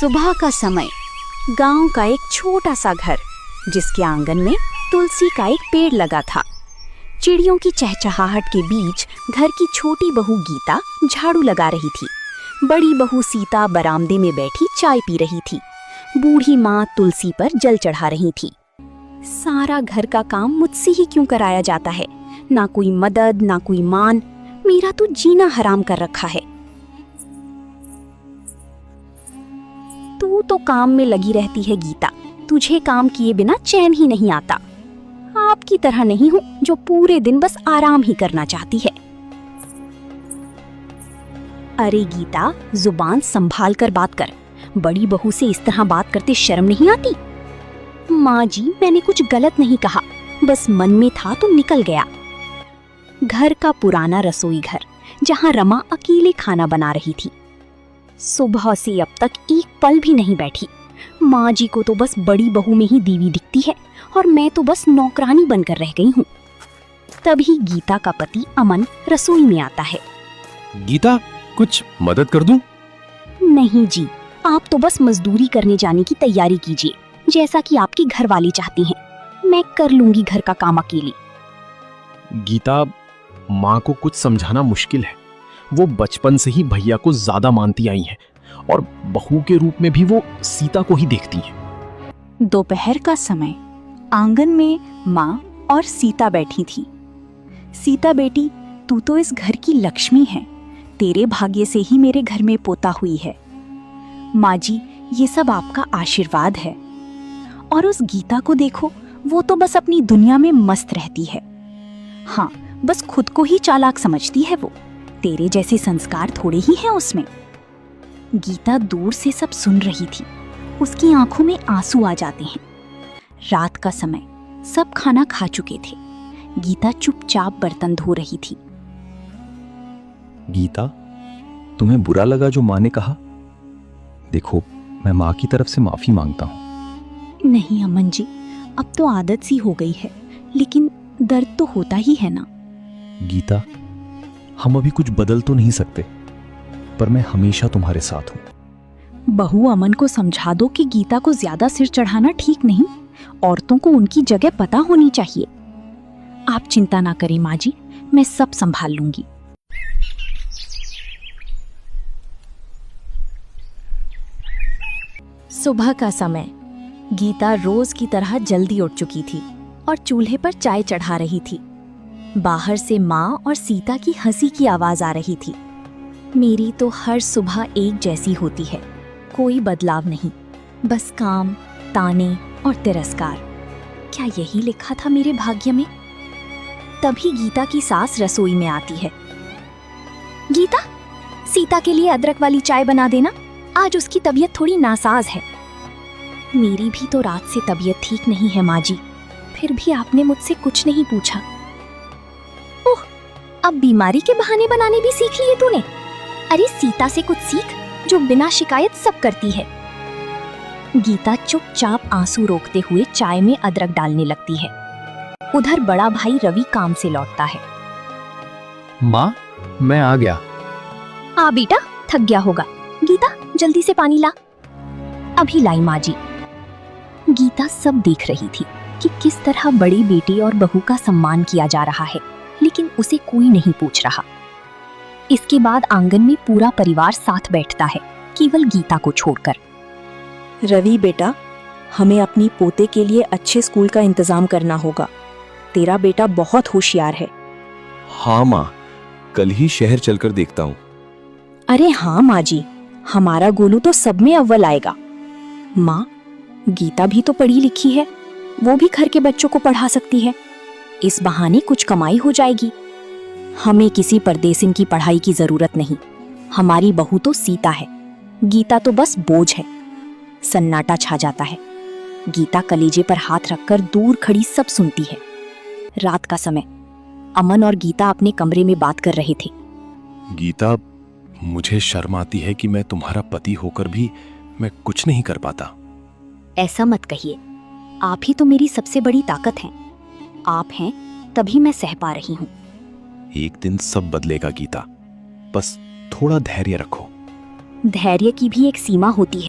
सुबह का समय, गांव का एक छोटा सा घर जिसके आंगन में तुलसी का एक पेड़ लगा था। चिड़ियों की चहचहाहट के बीच घर की छोटी बहू गीता झाड़ू लगा रही थी। बड़ी बहू सीता बरामदे में बैठी चाय पी रही थी। बूढ़ी माँ तुलसी पर जल चढ़ा रही थी। सारा घर का काम मुझसे ही क्यों कराया जाता है? ना कोई मदद, ना कोई मान। मेरा तो जीना हराम कर रखा है। तू तो काम में लगी रहती है गीता। तुझे काम किए बिना चैन ही नहीं आता। आपकी तरह नहीं हूँ जो पूरे दिन बस आराम ही करना चाहती है। अरे गीता, जुबान संभाल कर बात कर। बड़ी बहू से इस तरह बात करते शर्म नहीं आती? माँ जी, मैंने कुछ गलत नहीं कहा, बस मन में था तो निकल गया। घर का पुराना रसोई घर जहाँ रमा अकेले खाना बना रही थी। सुबह से अब तक एक पल भी नहीं बैठी। माँ जी को तो बस बड़ी बहू में ही दीवी दिखती है और मैं तो बस नौकरानी बनकर रह गई हूँ। तभी गीता का पति अमन रसोई में आता है। गीता, कुछ मदद कर दूं? नहीं जी, आप तो बस मजदूरी करने जाने की तैयारी कीजिए, जैसा कि आपकी घरवाली चाहती हैं। मैं कर लूंगी घर का काम अकेली। गीता, माँ को कुछ समझाना मुश्किल है। वो बचपन से ही भैया को ज्यादा मानती आई हैं और बहू के रूप में भी वो सीता को ही देखती हैं। दोपहर का समय, आंगन में माँ और सीता बैठी थी। सीता बेटी, तू तो इस घर की लक्ष्मी है। तेरे भाग्य से ही मेरे घर में पोता हुई है। माँ जी, ये सब आपका आशीर्वाद है। और उस गीता को देखो, वो तो बस अपनी दुनिया में मस्त रहती है। हाँ, बस खुद को ही चालाक समझती है वो। तेरे जैसे संस्कार थोड़े ही हैं उसमें। गीता दूर से सब सुन रही थी। उसकी आंखों में आंसू आ जाते हैं। रात का समय, सब खाना खा चुके थे। गीता चुपचाप बर्तन धो रही थी। गीता, तुम्हें बुरा लगा जो माँ ने कहा? देखो, मैं माँ की तरफ से माफी मांगता हूँ। नहीं अमन जी, अब तो आदत सी हो गई है, लेकिन दर्द तो होता ही है ना। गीता, हम अभी कुछ बदल तो नहीं सकते, पर मैं हमेशा तुम्हारे साथ हूँ। बहू अमन को समझा दो कि गीता को ज्यादा सिर चढ़ाना ठीक नहीं। औरतों को उनकी जगह पता होनी चाहिए। आप चिंता ना करें माँ जी, मैं सब संभाल लूंगी। सुबह का समय, गीता रोज की तरह जल्दी उठ चुकी थी और चूल्हे पर चाय चढ़ा रही थी। बाहर से माँ और सीता की हंसी की आवाज आ रही थी। मेरी तो हर सुबह एक जैसी होती है, कोई बदलाव नहीं, बस काम, ताने और तिरस्कार। क्या यही लिखा था मेरे भाग्य में? तभी गीता की सास रसोई में आती है। गीता, सीता के लिए अदरक वाली चाय बना देना, आज उसकी तबीयत थोड़ी नासाज है। मेरी भी तो रात से तबीयत ठीक नहीं है माँ जी, फिर भी आपने मुझसे कुछ नहीं पूछा। ओह, अब बीमारी के बहाने बनाने भी सीख लिए तूने। अरे सीता से कुछ सीख, जो बिना शिकायत सब करती है। गीता चुपचाप आंसू रोकते हुए चाय में अदरक डालने लगती है। उधर बड़ा भाई रवि काम से लौटता है। माँ, मैं आ गया। आ बेटा, थक गया होगा। गीता, जल्दी से पानी ला। अभी लाई माँ जी। गीता सब देख रही थी कि किस तरह बड़ी बेटी और बहू का सम्मान किया जा रहा है, लेकिन उसे कोई नहीं पूछ रहा। इसके बाद आंगन में पूरा परिवार साथ बैठता है, केवल गीता को छोड़कर। रवि बेटा, हमें अपनी पोते के लिए अच्छे स्कूल का इंतजाम करना होगा। तेरा बेटा बहुत होशियार है। हाँ माँ, कल ही शहर चलकर देखता हूँ। अरे हाँ माँ जी, हमारा गोलू तो सब में अव्वल आएगा। माँ, गीता भी तो पढ़ी लिखी है, वो भी घर के बच्चों को पढ़ा सकती है। इस बहाने कुछ कमाई हो जाएगी। हमें किसी परदेसिन की पढ़ाई की जरूरत नहीं। हमारी बहू तो सीता है, गीता तो बस बोझ है। सन्नाटा छा जाता है। गीता कलेजे पर हाथ रखकर दूर खड़ी सब सुनती है। रात का समय, अमन और गीता अपने कमरे में बात कर रहे थे। गीता, मुझे शर्म आती है कि मैं तुम्हारा पति होकर भी मैं कुछ नहीं कर पाता। ऐसा मत कहिए, आप ही तो मेरी सबसे बड़ी ताकत हैं। आप हैं तभी मैं सह पा रही हूँ। एक दिन सब बदलेगा गीता, बस थोड़ा धैर्य रखो। धैर्य की भी एक सीमा होती है।